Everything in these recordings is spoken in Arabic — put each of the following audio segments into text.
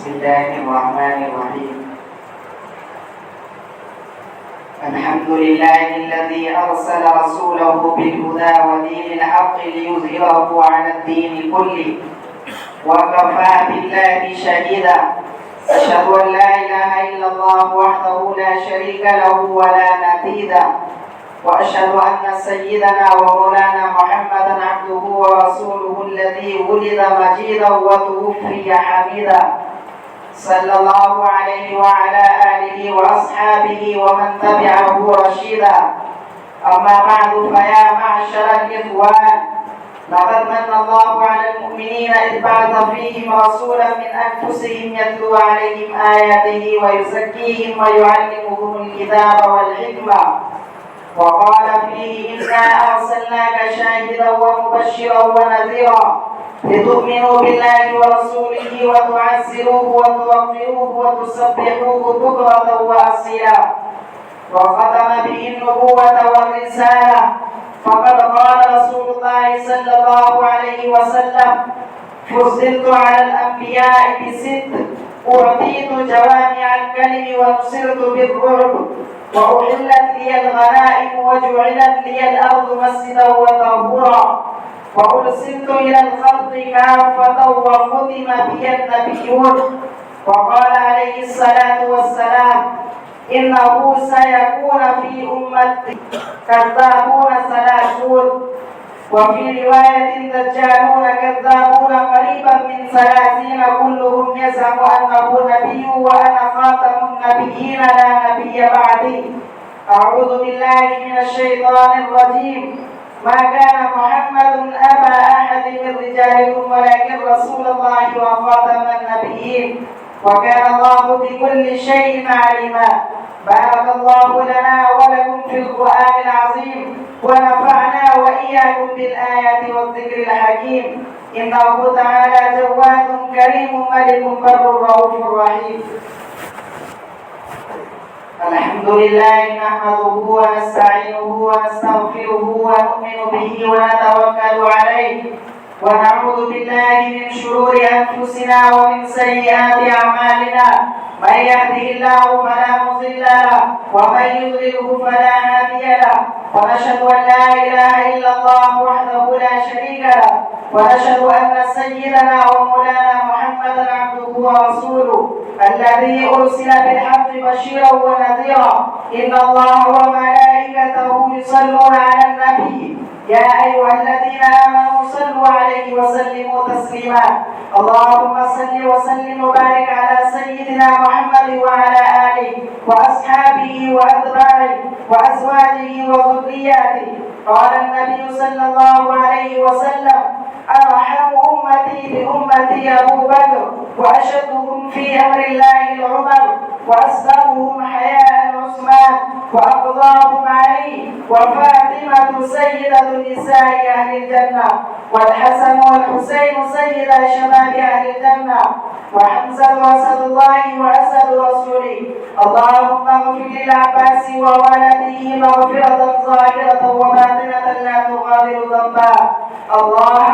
بسم الله الرحمن الرحيم. الحمد لله الذي أرسل رسوله بالهدى ودين الحق ليظهره على الدين كله وكفى بالله شهيدا. أشهد أن لا إله إلا الله وحده لا شريك له ولا نديدا، وأشهد أن سيدنا ومولانا محمدا عبده ورسوله الذي ولد مجيدا وتوفي حميدا، صلى الله عليه وعلى آله وأصحابه ومن تبعه رشيدا. أما بعد، فيا معشر الإخوان، لقد من الله على المؤمنين إذ بعث فيهم رسولا من أنفسهم يتلو عليهم آياته ويزكيهم ويعلمهم الكتاب والحكمة، وقال فيه: إنا أرسلناك شاهدا ومبشرا ونذيرا لتؤمنوا بالله ورسوله وتعزروه وتوقروه وتسبحوه بكرة وأصيلا. وختم به النبوة والرسالة، فقد قال رسول الله صلى الله عليه وسلم: فضلت على الأنبياء بست، أعطيت جوامع الكلم ونصرت بالرعب، وأحلت لي الغنائم وجعلت لي الأرض مسجدا وطهورا، وأرسلت إلى الخلق كافة وختم بي النبيون. وقال عليه الصلاة والسلام: إنه سيكون في أمتي كذابون 30، وفي رواية دجالون كذابون قريبا من 30 كلهم يزعم أنه نبي وأنا خاتم النبيين لا نبي بعدي. أعوذ بالله من الشيطان الرجيم. ما كان محمد أبا أحد من رجالكم ولكن رسول الله وخاتم النبيين، وكان الله بكل شيء عليما. بارك الله لنا ولكم في القرآن العظيم، ونفعنا وإياكم بالآيات والذكر الحكيم. إنه تعالى جواد كريم ملك بر رؤوف رحيم. الحمد لله نحمده ونستعينه ونستغفره ونؤمن به ونتوكل عليه، ونعوذ بالله من شرور أنفسنا ومن سيئات أعمالنا. من يهده الله فلا مضل له ومن يضلله فلا هادي له، ونشهد أن لا إله إلا الله وحده لا شريك له، ونشهد أن سيدنا ومولانا محمدا عبده ورسوله الذي أرسل بالحق بشيرا ونذيرا. إن الله وملائكته يصلون على النبي، يا أيها الذين آمنوا صلوا عليه وسلموا تسليما. اللهم صل وسلم وبارك على سيدنا محمد وعلى آله وأصحابه وأتباعه وأزواجه وذرياته. قال النبي صلى الله عليه وسلم: أرحم أمتي بأمتي أبو بكر، وأشدهم في أمر الله عمر، وأسبقهم حياء عثمان، وأقضاهم علي، وفاطمة سيدة نساء أهل الجنة، والحسن والحسين سيدا شباب أهل الجنة، وحمزة أسد الله وأسد رسوله. اللهم اغفر للعباس وولده مغفرة ظاهرة وباطنة لا تغادر ذنبا. الله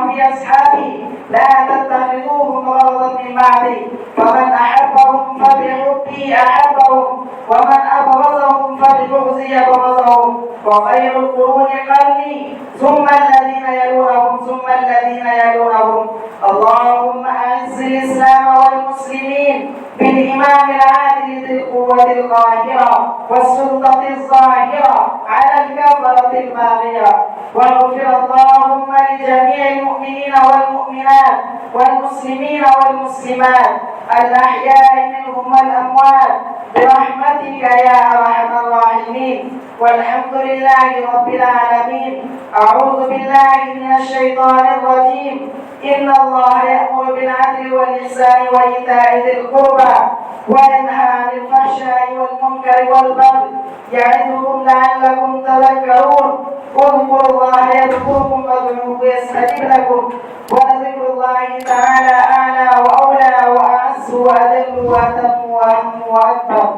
في أصحابي، لا تتخذوهم غرضا من بعدي، فمن أحبهم فبحبي أحبهم، ومن أبغضهم فببغضي أبغضهم. وخير القرون قرني، ثم الذين يلونهم ثم الذين يلونهم. اللهم أعز الإسلام والمسلمين بالإمام العادل ذي القوة القاهرة والسلطة الظاهرة على الكفرة الباغية، واغفر اللهم لجميع المؤمنين والمؤمنات والمسلمين والمسلمات الأحياء منهم والأموات برحمتك يا أرحم الراحمين. والحمد لله رب العالمين. أعوذ بالله من الشيطان الرجيم. إن الله يأمر بالعدل والإحسان وإيتاء ذي القربى وينهى عن الفحشاء والمنكر والبغي، يعظكم لعلكم تذكرون. اذكروا الله يذكركم وادعوه يستجب لكم، ولذكر الله تعالى أعلى وأولى وأعز وأجل وأتم وأهم وأكبر.